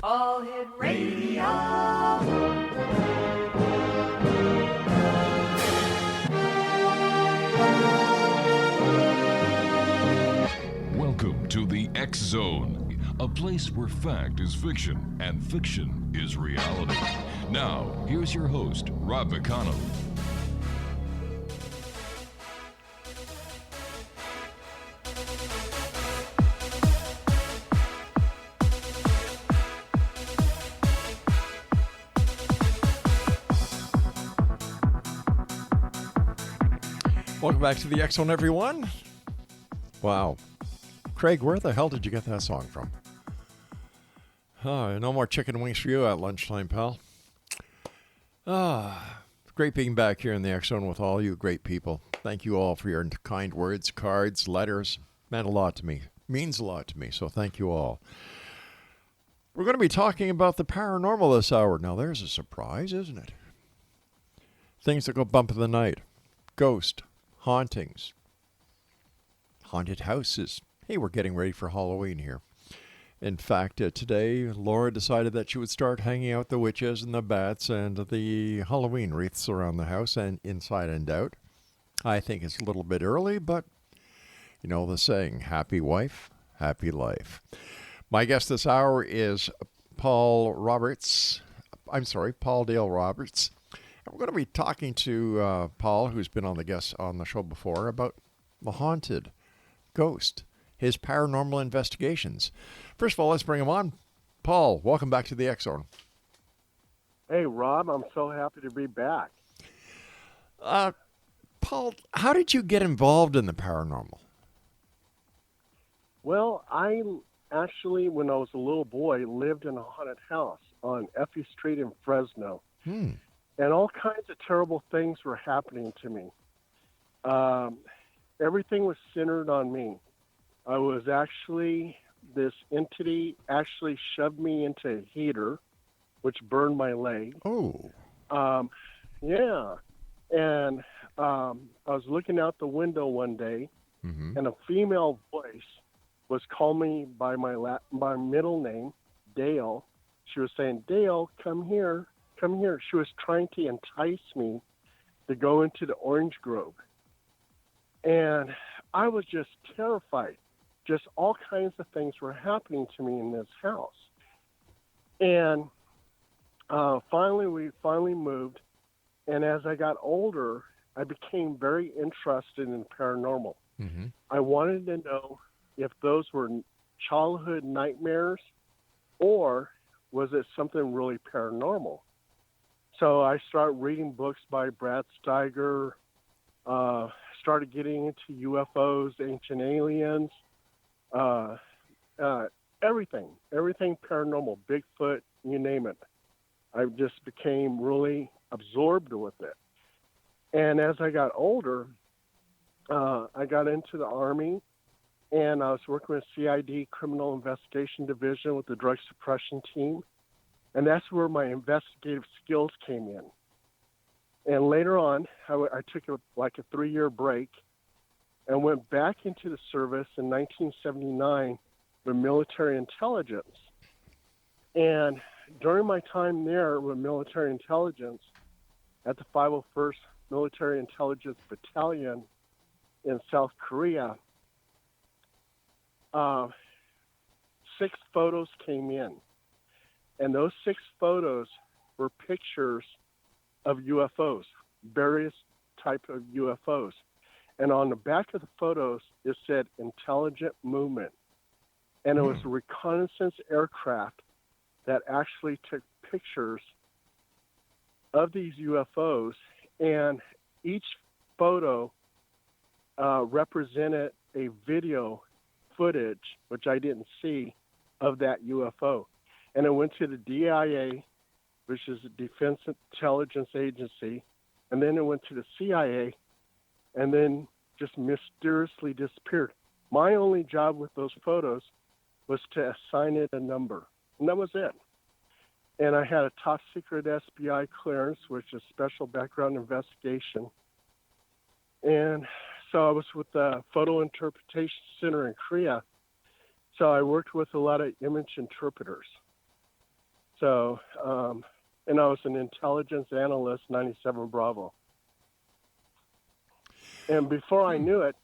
All Hit Radio. Welcome to the X Zone, a place where fact is fiction and fiction is reality. Now, here's your host, Rob McConnell. Welcome back to the X Zone, everyone. Wow. Craig, where the hell did you get that song from? No more chicken wings for you at lunchtime, pal. Great being back here in the X Zone with all you great people. Thank you all for your kind words, cards, letters. Meant a lot to me. Means a lot to me, so thank you all. We're going to be talking about the paranormal this hour. Now, there's a surprise, isn't it? Things that go bump in the night. Ghost. Hauntings. Haunted houses. Hey, we're getting ready for Halloween here. In fact, today, Laura decided that she would start hanging out the witches and the bats and the Halloween wreaths around the house and inside and out. I think it's a little bit early, but you know the saying, happy wife, happy life. My guest this hour is Paul Dale Roberts. We're going to be talking to Paul, who's been on the show before, about the haunted, ghost, his paranormal investigations. First of all, let's bring him on. Paul, welcome back to the X Zone. Hey, Rob, I'm so happy to be back. Paul, how did you get involved in the paranormal? Well, I actually, when I was a little boy, lived in a haunted house on Effie Street in Fresno. And all kinds of terrible things were happening to me. Everything was centered on me. I was actually, this entity actually shoved me into a heater, which burned my leg. Oh. Yeah. And I was looking out the window one day, and a female voice was calling me by my middle name, Dale. She was saying, Dale, come here. Come here. She was trying to entice me to go into the orange grove. And I was just terrified. Just all kinds of things were happening to me in this house. And we finally moved. And as I got older, I became very interested in paranormal. I wanted to know if those were childhood nightmares or was it something really paranormal. So I started reading books by Brad Steiger, started getting into UFOs, ancient aliens, everything paranormal, Bigfoot, you name it. I just became really absorbed with it. And as I got older, I got into the Army, and I was working with C.I.D, Criminal Investigation Division with the Drug Suppression Team. And that's where my investigative skills came in. And later on, I took a 3-year break and went back into the service in 1979 with military intelligence. And during my time there with military intelligence at the 501st Military Intelligence Battalion in South Korea, 6 photos came in. And those 6 photos were pictures of UFOs, various types of UFOs. And on the back of the photos, it said intelligent movement. And it was a reconnaissance aircraft that actually took pictures of these UFOs. And each photo represented a video footage, which I didn't see, of that UFO. And it went to the DIA, which is the Defense Intelligence Agency, and then it went to the CIA, and then just mysteriously disappeared. My only job with those photos was to assign it a number, and that was it. And I had a top secret S.B.I. clearance, which is Special Background Investigation. And so I was with the Photo Interpretation Center in Korea. So I worked with a lot of image interpreters. So, and I was an Intelligence Analyst, 97 Bravo. And before I knew it,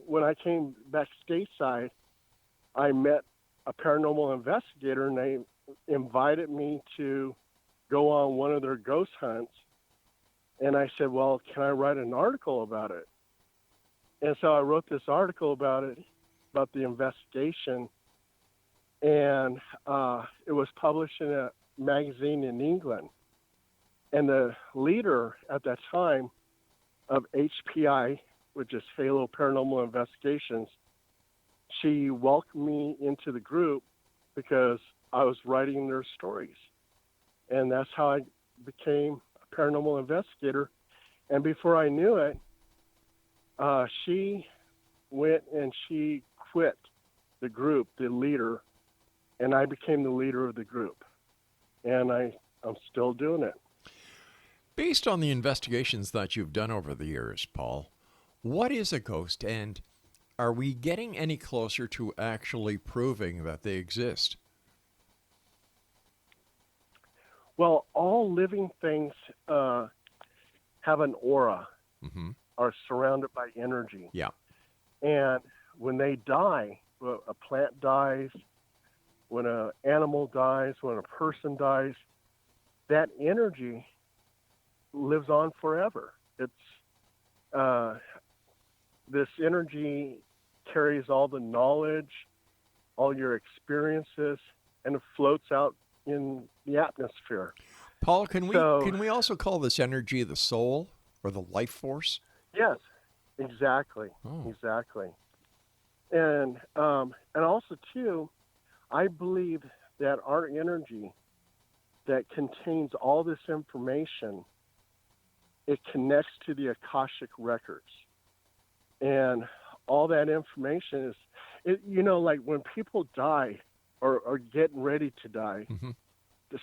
when I came back stateside, I met a paranormal investigator, and they invited me to go on one of their ghost hunts. And I said, well, can I write an article about it? And so I wrote this article about it, about the investigation. And it was published in a magazine in England. And the leader at that time of HPI, which is Halo Paranormal Investigations, she welcomed me into the group because I was writing their stories. And that's how I became a paranormal investigator. And before I knew it, she went and she quit the group, the leader, and I became the leader of the group. And I'm still doing it. Based on the investigations that you've done over the years, Paul, what is a ghost, and are we getting any closer to actually proving that they exist? Well, all living things have an aura, are surrounded by energy. Yeah. And when they die, a plant dies, when an animal dies, when a person dies, that energy lives on forever. It's this energy carries all the knowledge, all your experiences, and it floats out in the atmosphere. Paul, can we also call this energy the soul or the life force? Yes, exactly, exactly. And also too, I believe that our energy that contains all this information, it connects to the Akashic records. And all that information is, like when people die or are getting ready to die,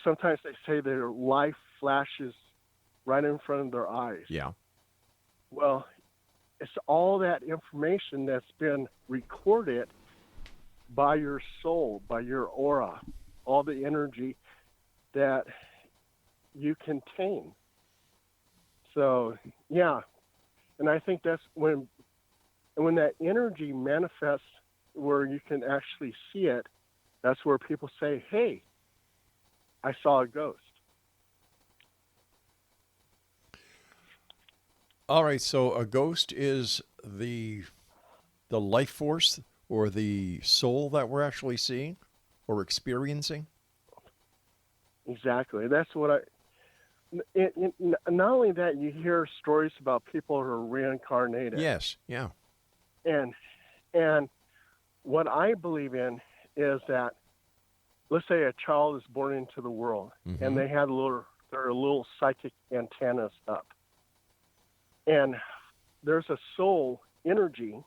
sometimes they say their life flashes right in front of their eyes. Yeah. Well, it's all that information that's been recorded by your soul, by your aura, all the energy that you contain. So, yeah. And I think that's when that energy manifests where you can actually see it, that's where people say, hey, I saw a ghost. All right, so a ghost is the life force or the soul that we're actually seeing or experiencing? Exactly. That's what not only that, you hear stories about people who are reincarnated. Yes, yeah. And what I believe in is that, let's say a child is born into the world and they had their little psychic antennas up. And there's a soul energy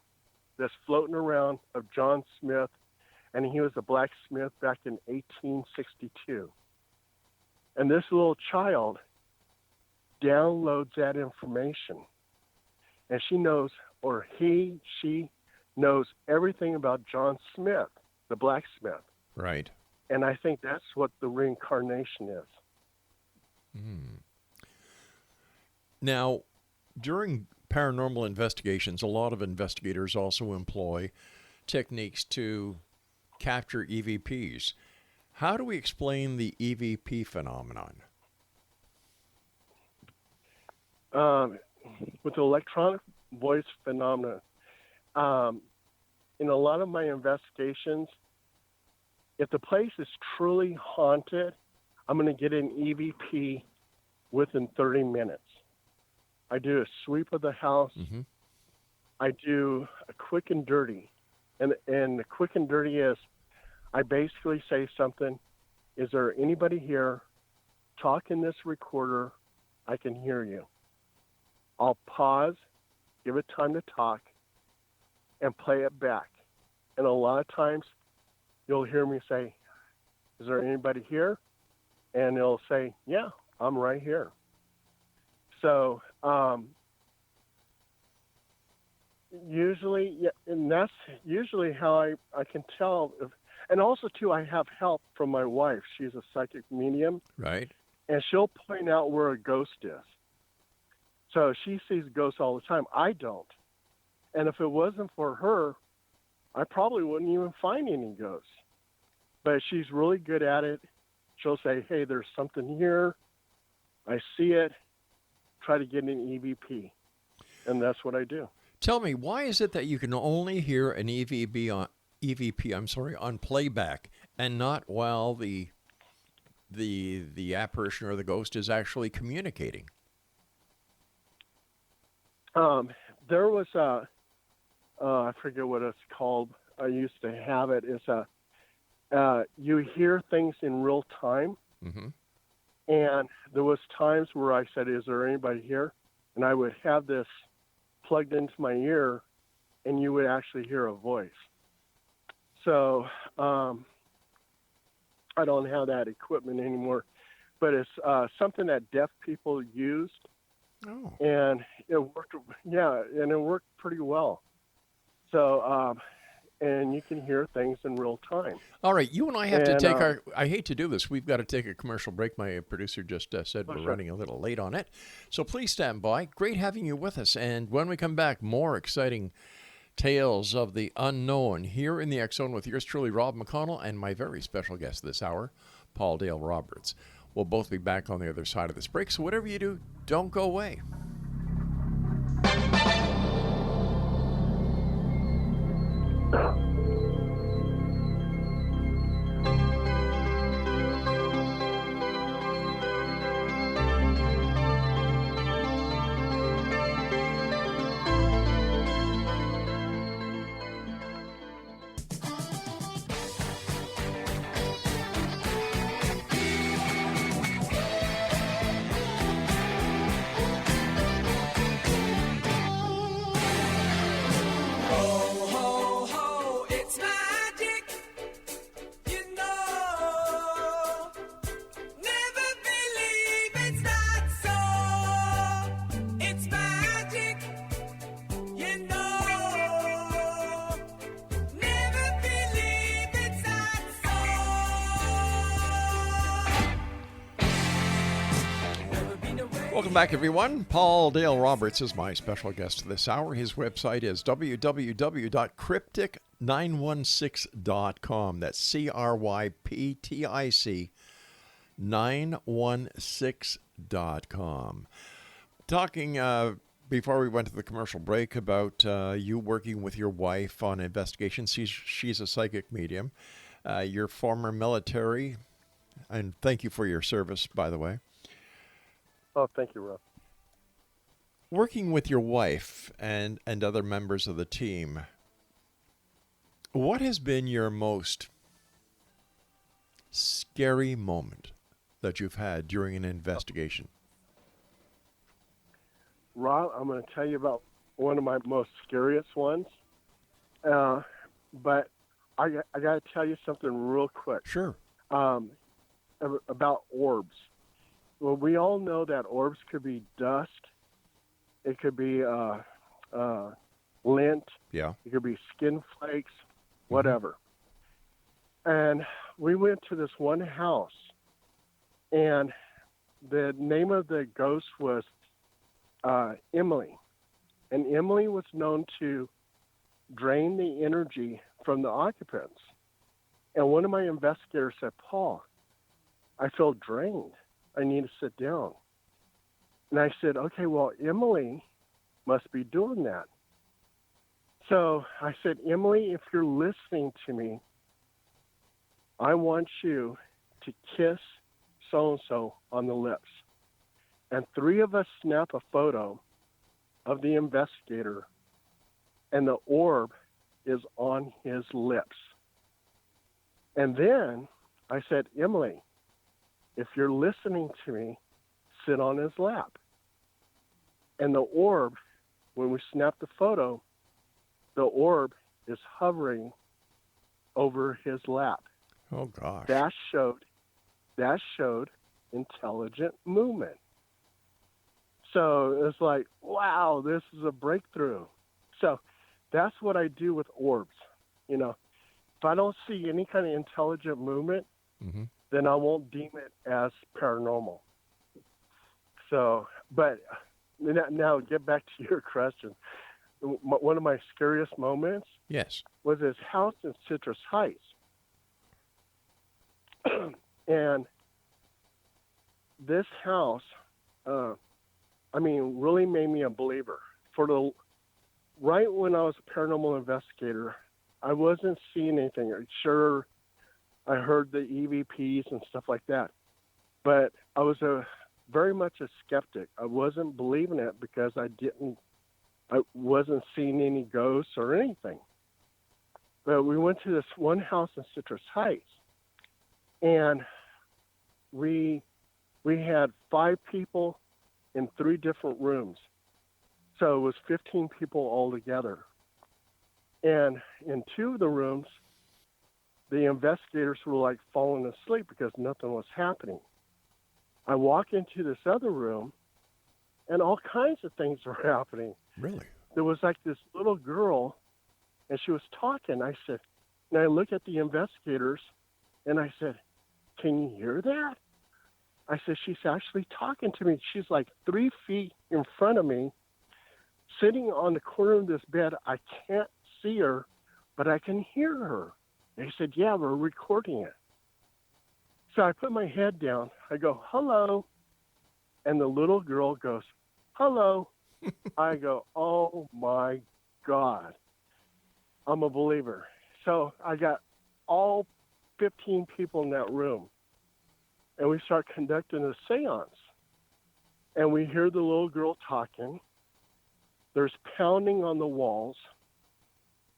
that's floating around of John Smith, and he was a blacksmith back in 1862. And this little child downloads that information, and she knows everything about John Smith, the blacksmith. Right. And I think that's what the reincarnation is. Now, during paranormal investigations, a lot of investigators also employ techniques to capture EVPs. How do we explain the EVP phenomenon? With the electronic voice phenomenon, in a lot of my investigations, if the place is truly haunted, I'm going to get an EVP within 30 minutes. I do a sweep of the house. I do a quick and dirty. And the quick and dirty is I basically say something. Is there anybody here? Talk in this recorder. I can hear you. I'll pause, give it time to talk, and play it back. And a lot of times you'll hear me say, is there anybody here? And it'll say, yeah, I'm right here. So usually, yeah, and that's usually how I can tell. And also, too, I have help from my wife. She's a psychic medium, Right. and she'll point out where a ghost is. So she sees ghosts all the time. I don't. And if it wasn't for her, I probably wouldn't even find any ghosts. But she's really good at it. She'll say, hey, there's something here. I see it. Try to get an EVP. And that's what I do. Tell me, why is it that you can only hear an EVP on playback and not while the apparition or the ghost is actually communicating? There was I forget what it's called. I used to have it. It's you hear things in real time. Mm-hmm. And there was times where I said, is there anybody here? And I would have this plugged into my ear, and you would actually hear a voice. So I don't have that equipment anymore, but it's something that deaf people used. Oh. And it worked, and it worked pretty well. So, and you can hear things in real time. All right, you and I have to take I hate to do this. We've got to take a commercial break. My producer just said we're running a little late on it. So please stand by. Great having you with us. And when we come back, more exciting tales of the unknown here in the X Zone with yours truly, Rob McConnell, and my very special guest this hour, Paul Dale Roberts. We'll both be back on the other side of this break. So whatever you do, don't go away. Welcome back, everyone. Paul Dale Roberts is my special guest this hour. His website is www.cryptic916.com. That's CRYPTIC 916.com. Talking before we went to the commercial break about you working with your wife on investigations. She's a psychic medium. You're former military, and thank you for your service, by the way. Oh, thank you, Rob. Working with your wife and other members of the team, what has been your most scary moment that you've had during an investigation? Rob, I'm going to tell you about one of my most scariest ones. But I got to tell you something real quick. Sure. About orbs. Well, we all know that orbs could be dust. It could be lint. Yeah. It could be skin flakes, whatever. And we went to this one house, and the name of the ghost was Emily. And Emily was known to drain the energy from the occupants. And one of my investigators said, Paul, I feel drained. I need to sit down. And I said, okay, well, Emily must be doing that. So I said, Emily, if you're listening to me, I want you to kiss so-and-so on the lips. And three of us snap a photo of the investigator, and the orb is on his lips. And then I said, Emily, if you're listening to me, sit on his lap. And the orb, when we snap the photo, the orb is hovering over his lap. Oh, gosh. That showed intelligent movement. So it's like, wow, this is a breakthrough. So that's what I do with orbs. You know, if I don't see any kind of intelligent movement, then I won't deem it as paranormal. So, but now get back to your question. One of my scariest moments was this house in Citrus Heights. And this house, really made me a believer. Right when I was a paranormal investigator, I wasn't seeing anything. Sure, I heard the EVPs and stuff like that, but I was very much a skeptic. I wasn't believing it because I wasn't seeing any ghosts or anything. But we went to this one house in Citrus Heights, and we had 5 people in 3 different rooms. So it was 15 people all together. And in 2 of the rooms, the investigators were like falling asleep because nothing was happening. I walk into this other room, and all kinds of things were happening. Really? There was like this little girl, and she was talking. I said, and I look at the investigators, and I said, "Can you hear that?" I said, "She's actually talking to me." She's like 3 feet in front of me, sitting on the corner of this bed. I can't see her, but I can hear her. They said, "Yeah, we're recording it." So I put my head down. I go, "Hello." And the little girl goes, "Hello." I go, "Oh my God, I'm a believer." So I got all 15 people in that room, and we start conducting a seance. And we hear the little girl talking. There's pounding on the walls.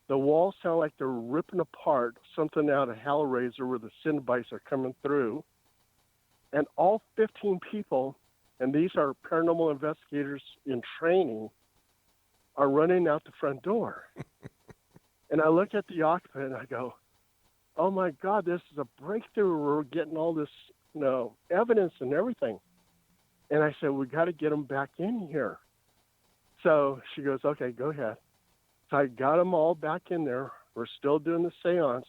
The walls sound like they're ripping apart something out of Hellraiser where the Cenobites are coming through. And all 15 people, and these are paranormal investigators in training, are running out the front door. And I look at the occupant and I go, "Oh my God, this is a breakthrough. We're getting all this, evidence and everything." And I said, "We got to get them back in here." So she goes, "Okay, go ahead." So I got them all back in there. We're still doing the seance.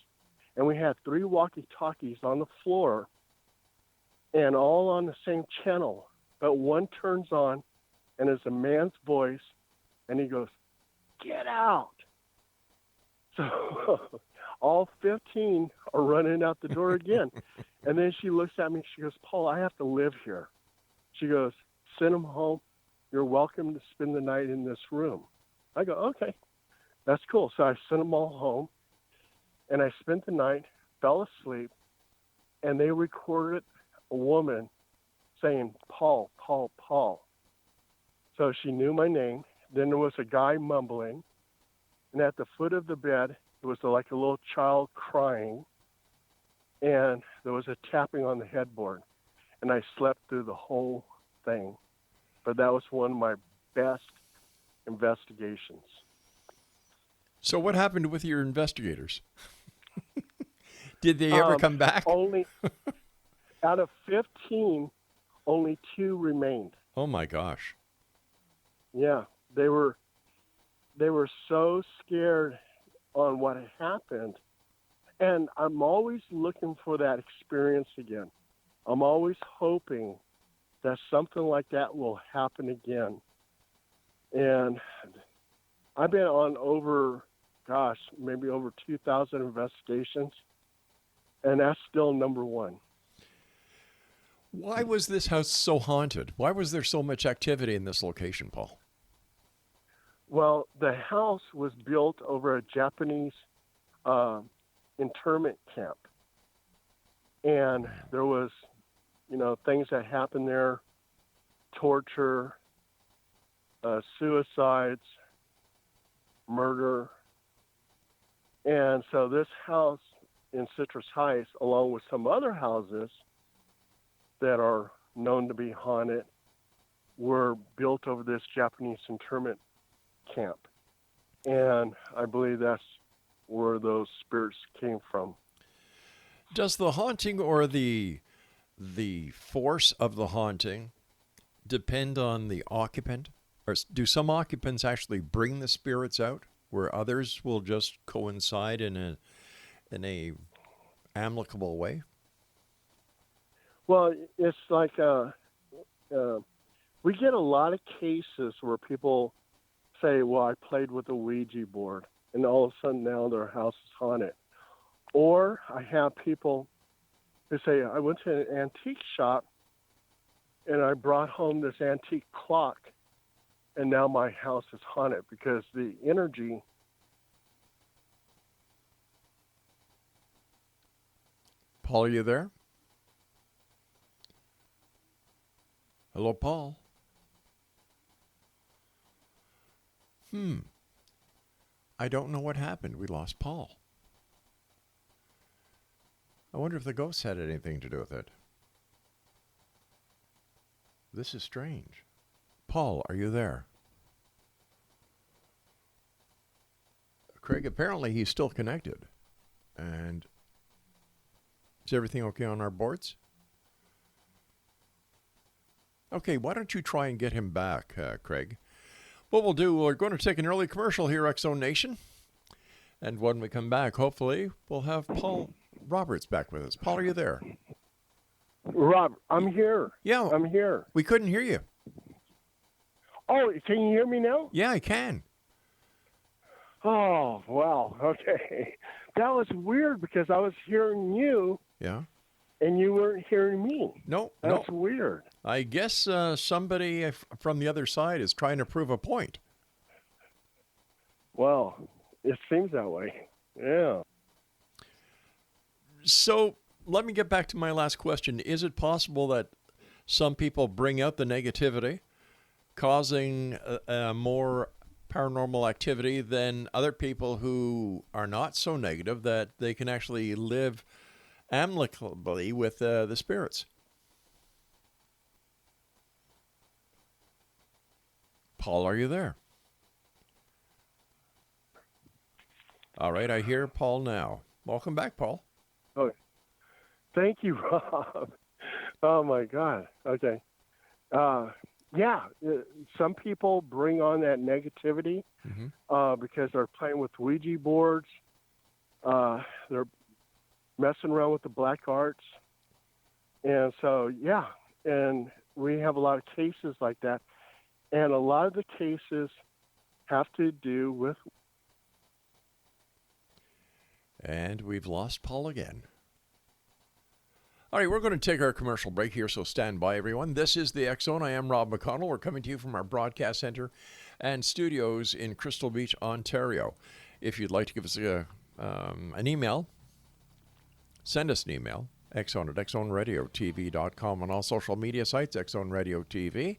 And we had 3 walkie-talkies on the floor and all on the same channel. But one turns on, and it's a man's voice, and he goes, "Get out." So all 15 are running out the door again. And then she looks at me, she goes, "Paul, I have to live here." She goes, "Send them home. You're welcome to spend the night in this room." I go, "Okay, that's cool." So I sent them all home, and I spent the night, fell asleep, and they recorded a woman saying, "Paul, Paul, Paul." So she knew my name. Then there was a guy mumbling, and at the foot of the bed, it was like a little child crying, and there was a tapping on the headboard, and I slept through the whole thing. But that was one of my best investigations. So what happened with your investigators? Did they ever come back? Only out of 15, only 2 remained. Oh my gosh. Yeah, they were so scared on what had happened. And I'm always looking for that experience again. I'm always hoping that something like that will happen again. And I've been on maybe over 2,000 investigations, and that's still number 1. Why was this house so haunted? Why was there so much activity in this location, Paul? Well, the house was built over a Japanese internment camp. And there was, things that happened there, torture, suicides, murder. And so this house in Citrus Heights, along with some other houses that are known to be haunted, were built over this Japanese internment camp. And I believe that's where those spirits came from. Does the haunting or the force of the haunting depend on the occupant? Or do some occupants actually bring the spirits out where others will just coincide in a amicable way? Well, it's like we get a lot of cases where people say, well, I played with a Ouija board, and all of a sudden now their house is haunted. Or I have people who say, I went to an antique shop, and I brought home this antique clock, and now my house is haunted because the energy. Paul, are you there? Hello, Paul. I don't know what happened. We lost Paul. I wonder if the ghosts had anything to do with it. This is strange. Paul, are you there? Craig, apparently he's still connected. And is everything okay on our boards? Okay, why don't you try and get him back, Craig? What we'll do, we're going to take an early commercial here, X-Zone Nation. And when we come back, hopefully, we'll have Paul Roberts back with us. Paul, are you there? Rob, I'm here. Yeah. I'm here. We couldn't hear you. Oh, can you hear me now? Yeah, I can. Oh, wow. Okay. That was weird because I was hearing you. Yeah. And you weren't hearing me. No. That's weird. I guess somebody from the other side is trying to prove a point. Well, it seems that way. Yeah. So let me get back to my last question. Is it possible that some people bring out the negativity, causing more paranormal activity than other people who are not so negative, that they can actually live amicably with the spirits? Paul, are you there? All right, I hear Paul now. Welcome back, Paul. Oh, thank you, Rob. Oh my God. Okay. Some people bring on that negativity because they're playing with Ouija boards. They're messing around with the black arts. And so, yeah, and we have a lot of cases like that. And a lot of the cases have to do with... And we've lost Paul again. All right, we're going to take our commercial break here, so stand by, everyone. This is the X-Zone. I am Rob McConnell. We're coming to you from our broadcast center and studios in Crystal Beach, Ontario. If you'd like to give us an email, send us an email, xzone@xzoneradiotv.com, on all social media sites, X-Zone Radio TV.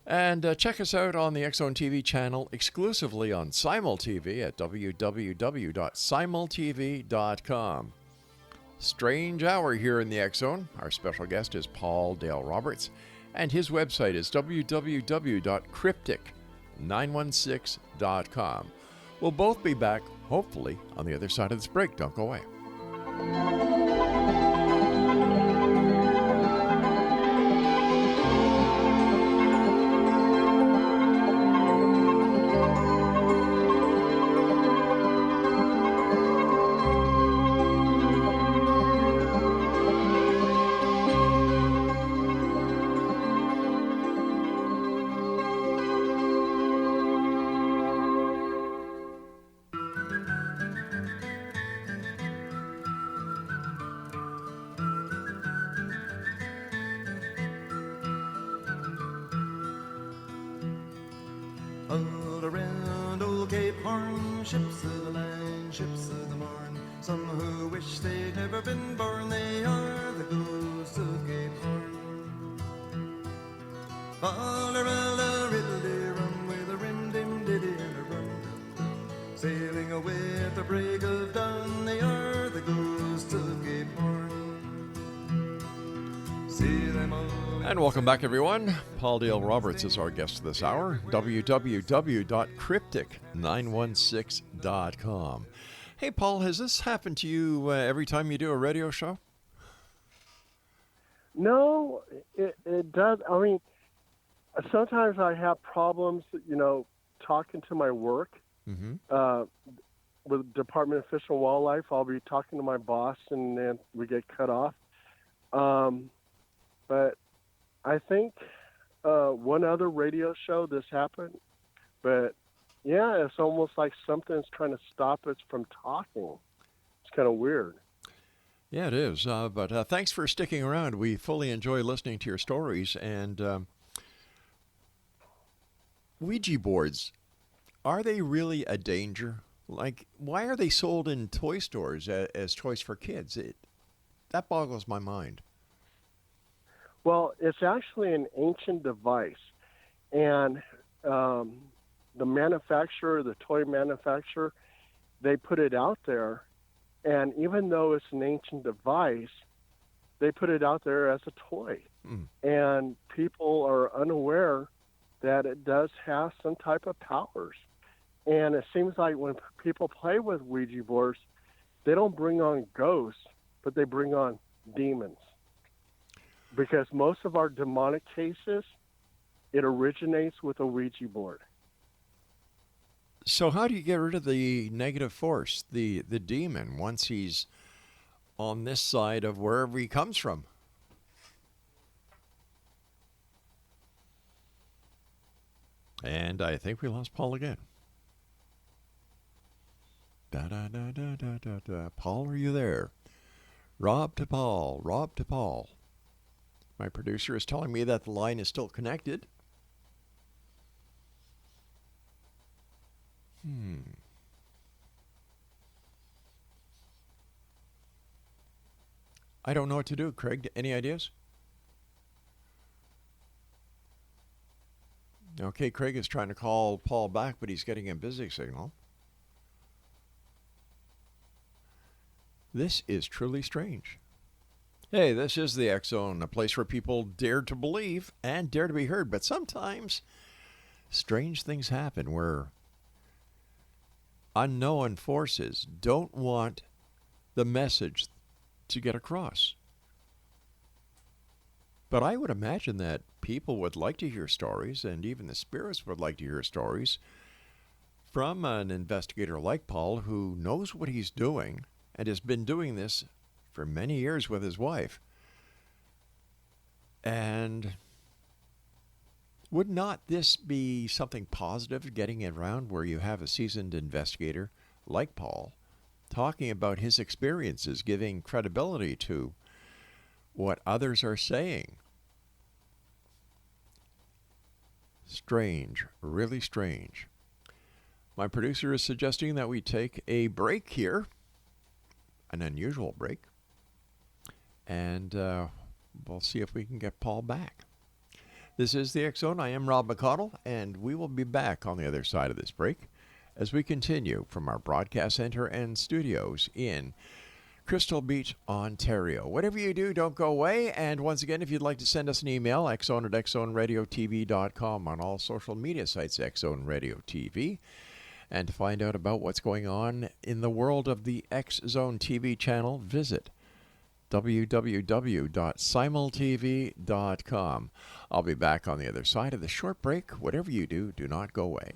And check us out on the X-Zone TV channel exclusively on Simul TV at www.simultv.com. Strange hour here in the X-Zone. Our special guest is Paul Dale Roberts, and his website is www.cryptic916.com. We'll both be back, hopefully, on the other side of this break. Don't go away. All around old Cape Horn, ships of the line, ships of the morn. Some who wish they'd never been born, they are the ghosts of Cape Horn. Ballerella, riddle rum, with a rim dim diddy and a rum dum dum. Sailing away at the break of dawn, they are the ghosts of Cape Horn. See them all. And welcome back, everyone. Paul Dale Roberts is our guest this hour. www.cryptic916.com. Hey, Paul, has this happened to you every time you do a radio show? No, it does. I mean, sometimes I have problems, talking to my work. With Department of Fish and Wildlife, I'll be talking to my boss, and then we get cut off. But I think one other radio show this happened, but yeah, it's almost like something's trying to stop us from talking. It's kind of weird. Yeah, it is. But thanks for sticking around. We fully enjoy listening to your stories. And Ouija boards, are they really a danger? Like, why are they sold in toy stores as toys for kids? That boggles my mind. Well, it's actually an ancient device. And the manufacturer, the toy manufacturer, they put it out there. And even though it's an ancient device, they put it out there as a toy. And people are unaware that it does have some type of powers. And it seems like when people play with Ouija boards, they don't bring on ghosts, but they bring on demons. Because most of our demonic cases, it originates with a Ouija board. So how do you get rid of the negative force, the demon, once he's on this side of wherever he comes from? And I think we lost Paul again. Paul, are you there? Rob to Paul, Rob to Paul. My producer is telling me that the line is still connected. I don't know what to do, Craig. Any ideas? Okay, Craig is trying to call Paul back, but he's getting a busy signal. This is truly strange. Hey, this is the X Zone, a place where people dare to believe and dare to be heard. But sometimes strange things happen where unknown forces don't want the message to get across. But I would imagine that people would like to hear stories, and even the spirits would like to hear stories from an investigator like Paul, who knows what he's doing and has been doing this for many years with his wife. And would not this be something positive, getting it around where you have a seasoned investigator like Paul talking about his experiences, giving credibility to what others are saying? Strange, really strange. My producer is suggesting that we take a break here, an unusual break, and we'll see if we can get Paul back. This is the X Zone. I am Rob McConnell, and we will be back on the other side of this break as we continue from our broadcast center and studios in Crystal Beach, Ontario. Whatever you do, don't go away. And once again, if you'd like to send us an email, xzone@xzoneradiotv.com, on all social media sites, X Zone Radio TV. And to find out about what's going on in the world of the X Zone TV channel, visit www.simultv.com. I'll be back on the other side of the short break. Whatever you do, do not go away.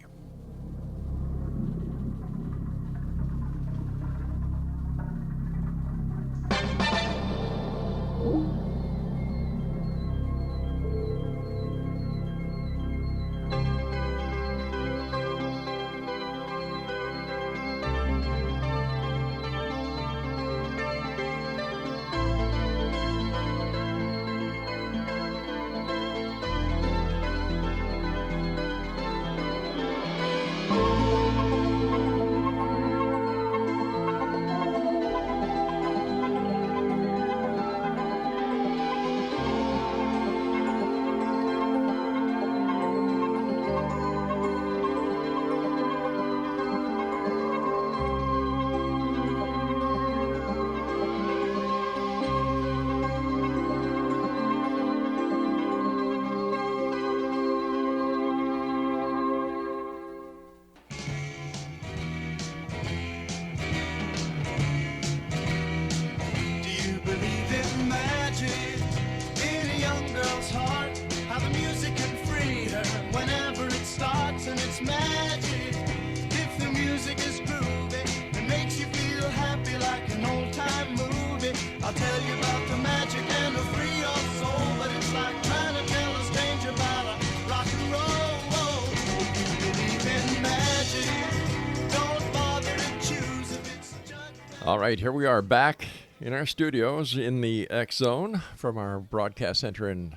All right, here we are back in our studios in the X Zone from our broadcast center in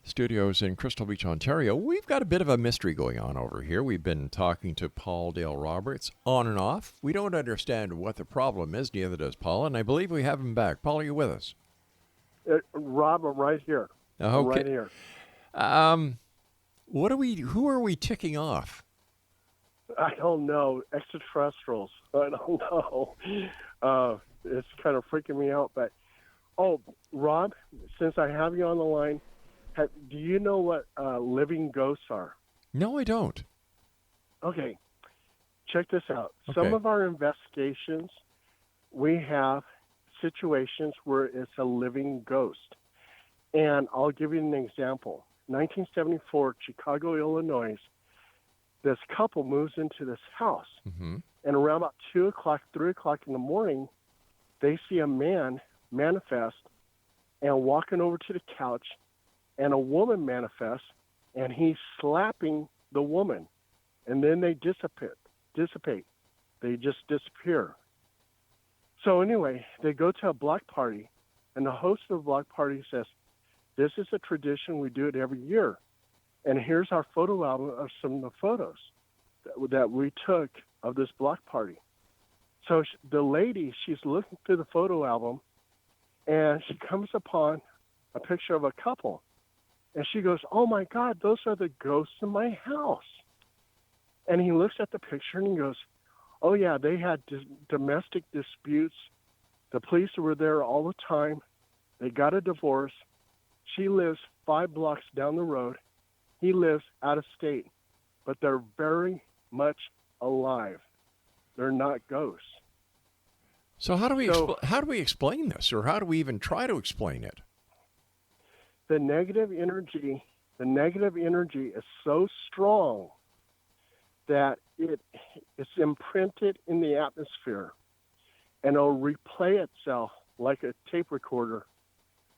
studios in Crystal Beach, Ontario. We've got a bit of a mystery going on over here. We've been talking to Paul Dale Roberts on and off. We don't understand what the problem is, neither does Paul, and I believe we have him back. Paul, are you with us? Rob, I'm right here. I'm right here. Who are we ticking off? I don't know. Extraterrestrials. I don't know. It's kind of freaking me out. But, Rob, since I have you on the line, do you know what living ghosts are? No, I don't. Okay. Check this out. Okay. Some of our investigations, we have situations where it's a living ghost. And I'll give you an example. 1974, Chicago, Illinois, this couple moves into this house. Mm-hmm. And around about 2 o'clock, 3 o'clock in the morning, they see a man manifest and walking over to the couch, and a woman manifests, and he's slapping the woman. And then they dissipate. They just disappear. So anyway, they go to a block party, and the host of the block party says, "This is a tradition. We do it every year. And here's our photo album of some of the photos that we took of this block party." So the lady, she's looking through the photo album, and she comes upon a picture of a couple. And she goes, "Oh, my God, those are the ghosts in my house." And he looks at the picture and he goes, "Oh, yeah, they had domestic disputes. The police were there all the time. They got a divorce. She lives 5 blocks down the road. He lives out of state. But they're very much alive. They're not ghosts." So how do we explain this, or how do we even try to explain it? The negative energy is so strong that it's imprinted in the atmosphere, and it'll replay itself like a tape recorder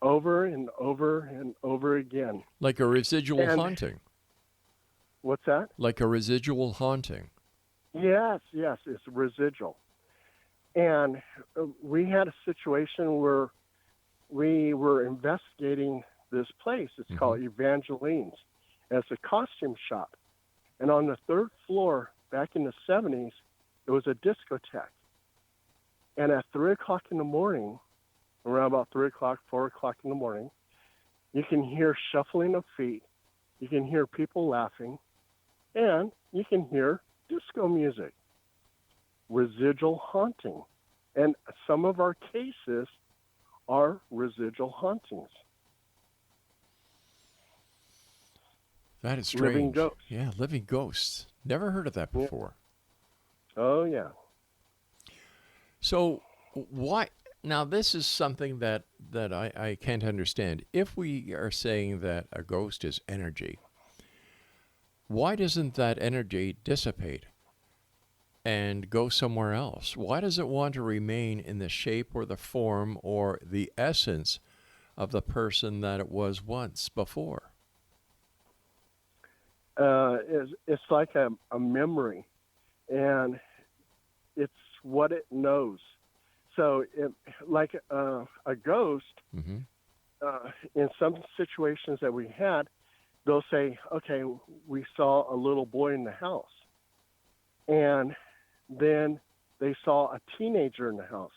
over and over and over again. Like a residual haunting. What's that? Like a residual haunting. Yes, it's residual. And we had a situation where we were investigating this place. It's called Evangeline's. And it's a costume shop. And on the 3rd floor, back in the 70s, it was a discotheque. And at 3 o'clock in the morning, around about 3 o'clock, 4 o'clock in the morning, you can hear shuffling of feet, you can hear people laughing, and you can hear disco music. Residual haunting. And some of our cases are residual hauntings. That is strange. Living ghosts. Yeah, living ghosts. Never heard of that before. Oh, yeah. So why... Now, this is something that I can't understand. If we are saying that a ghost is energy, why doesn't that energy dissipate and go somewhere else? Why does it want to remain in the shape or the form or the essence of the person that it was once before? It's like a memory, and it's what it knows. So, like a ghost, in some situations that we had, they'll say, "Okay, we saw a little boy in the house." And then they saw a teenager in the house.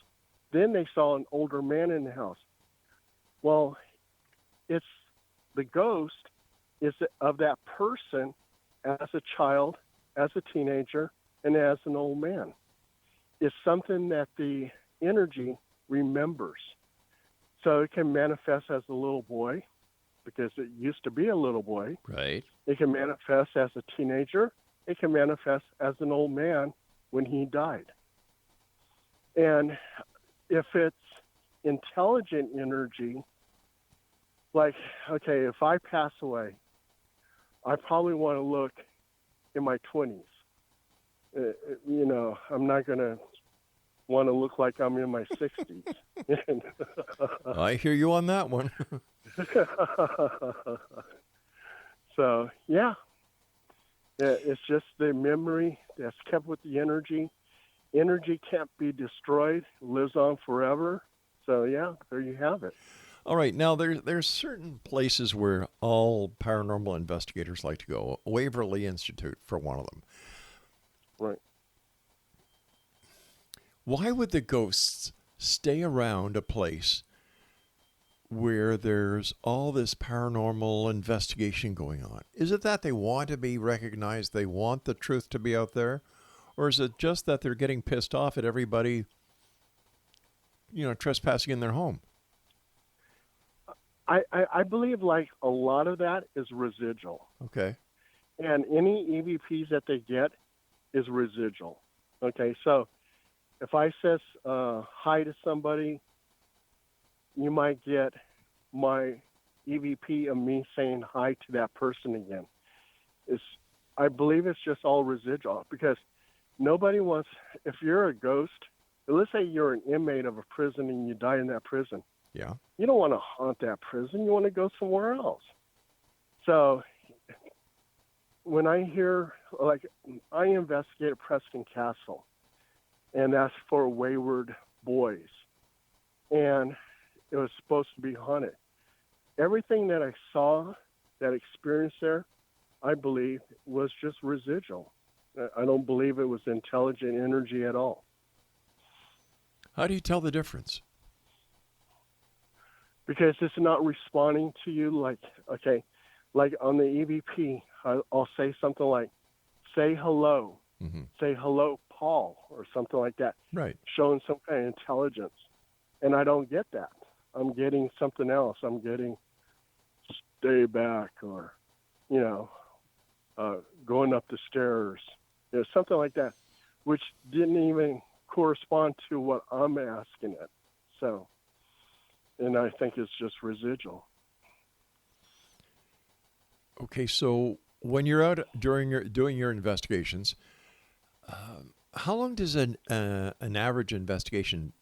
Then they saw an older man in the house. Well, it's the ghost is of that person as a child, as a teenager, and as an old man. It's something that the energy remembers. So it can manifest as a little boy, because it used to be a little boy. Right. It can manifest as a teenager. It can manifest as an old man when he died. And if it's intelligent energy, like, okay, if I pass away, I probably want to look in my 20s. I'm not going to want to look like I'm in my 60s. I hear you on that one. So, yeah. It's just the memory that's kept with the energy. energy can't be destroyed, lives on forever. So yeah, there you have it. All right. Now, there's certain places where all paranormal investigators like to go. Waverly Institute, for one of them. Right. Why would the ghosts stay around a place where there's all this paranormal investigation going on? Is it that they want to be recognized, they want the truth to be out there? Or is it just that they're getting pissed off at everybody, trespassing in their home? I believe like a lot of that is residual. Okay. And any EVPs that they get is residual. Okay, so if I says hi to somebody, you might get my EVP of me saying hi to that person again. I believe it's just all residual because nobody wants, if you're a ghost, let's say you're an inmate of a prison and you die in that prison. Yeah. You don't want to haunt that prison. You want to go somewhere else. So when I hear, like, I investigated Preston Castle, and that's for wayward boys. And it was supposed to be haunted. Everything that I saw, that experience there, I believe was just residual. I don't believe it was intelligent energy at all. How do you tell the difference? Because it's not responding to you like on the EVP, I'll say something like, say hello, say hello, Paul, or something like that. Right. Showing some kind of intelligence. And I don't get that. I'm getting something else. I'm getting stay back or, going up the stairs, something like that, which didn't even correspond to what I'm asking it. So, and I think it's just residual. Okay, so when you're out doing your investigations, how long does an average investigation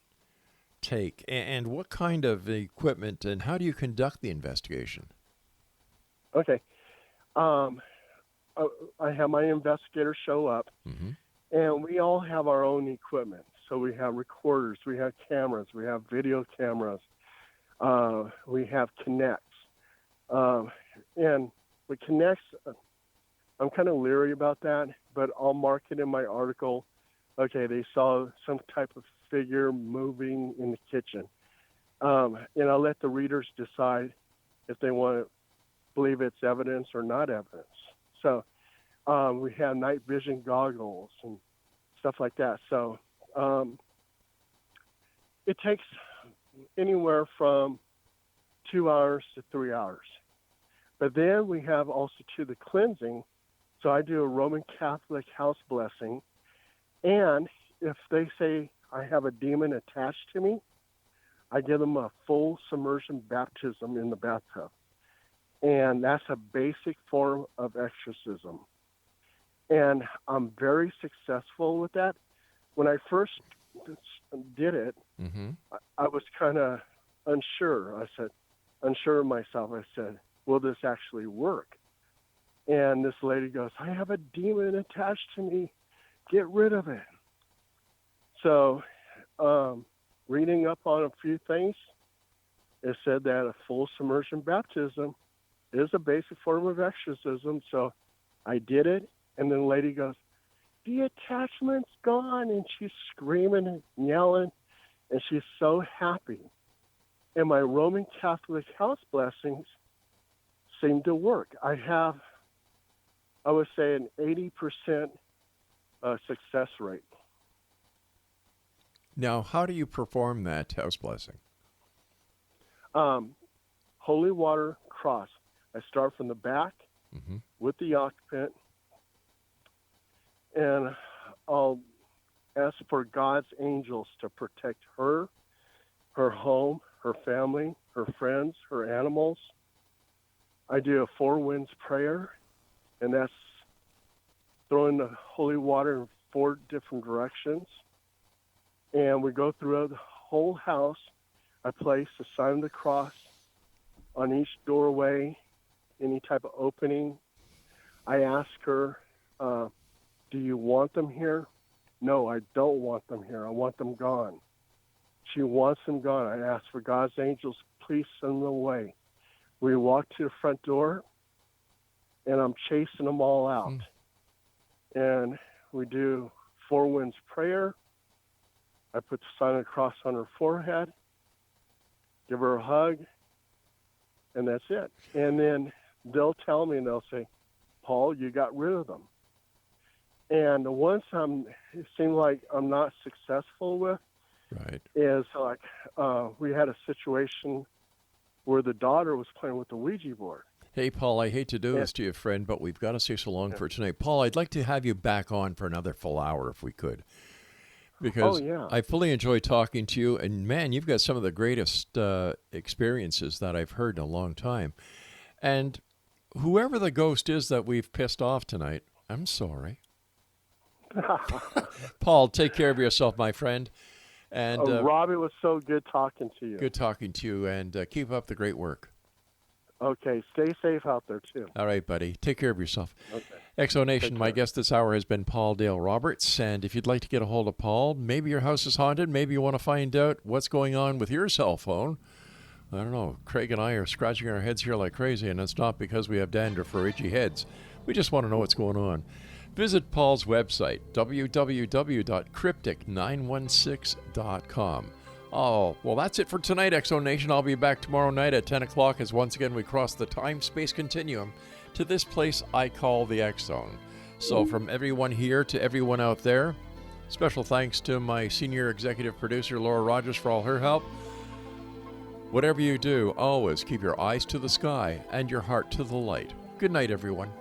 take, and what kind of equipment, and how do you conduct the investigation? Okay, I have my investigators show up, and we all have our own equipment. So we have recorders, we have cameras, we have video cameras, we have Kinects, and with Kinects, I'm kind of leery about that, but I'll mark it in my article. Okay, they saw some type of figure moving in the kitchen. And I'll let the readers decide if they want to believe it's evidence or not evidence. So we have night vision goggles and stuff like that. So it takes anywhere from 2 hours to 3 hours. But then we have also to the cleansing. So I do a Roman Catholic house blessing. And if they say I have a demon attached to me, I give them a full submersion baptism in the bathtub. And that's a basic form of exorcism. And I'm very successful with that. When I first did it, I was kind of unsure. Unsure of myself. I said, will this actually work? And this lady goes, I have a demon attached to me. Get rid of it. So reading up on a few things, it said that a full submersion baptism is a basic form of exorcism. So I did it. And then the lady goes, the attachment's gone. And she's screaming and yelling. And she's so happy. And my Roman Catholic house blessings seem to work. I have, I would say, an 80% success rate. Now, how do you perform that house blessing? Holy water cross. I start from the back with the occupant, and I'll ask for God's angels to protect her, her home, her family, her friends, her animals. I do a 4 winds prayer, and that's throwing the holy water in 4 different directions. And we go throughout the whole house. I place the sign of the cross on each doorway, any type of opening. I ask her, do you want them here? no, I don't want them here. I want them gone. She wants them gone. I asked for God's angels, please send them away. We walk to the front door, and I'm chasing them all out. And we do 4 winds prayer. I put the sign of the cross on her forehead, give her a hug, and that's it. And then they'll tell me, and they'll say, Paul, you got rid of them. And the ones it seems like I'm not successful with is like we had a situation where the daughter was playing with the Ouija board. Hey, Paul, I hate to do this to you, friend, but we've got to say so long for tonight. Paul, I'd like to have you back on for another full hour if we could. Because I fully enjoy talking to you. And, man, you've got some of the greatest experiences that I've heard in a long time. And whoever the ghost is that we've pissed off tonight, I'm sorry. Paul, take care of yourself, my friend. And Rob, it was so good talking to you. Good talking to you, and keep up the great work. Okay, stay safe out there, too. All right, buddy. Take care of yourself. Okay. Exonation, my guest this hour has been Paul Dale Roberts, and if you'd like to get a hold of Paul, maybe your house is haunted, maybe you want to find out what's going on with your cell phone. I don't know. Craig and I are scratching our heads here like crazy, and it's not because we have dandruff or itchy heads. We just want to know what's going on. Visit Paul's website, www.cryptic916.com. Oh, well, that's it for tonight, Exonation. I'll be back tomorrow night at 10 o'clock as once again we cross the time-space continuum to this place I call the X-Zone. So from everyone here to everyone out there, special thanks to my senior executive producer, Laura Rogers, for all her help. Whatever you do, always keep your eyes to the sky and your heart to the light. Good night, everyone.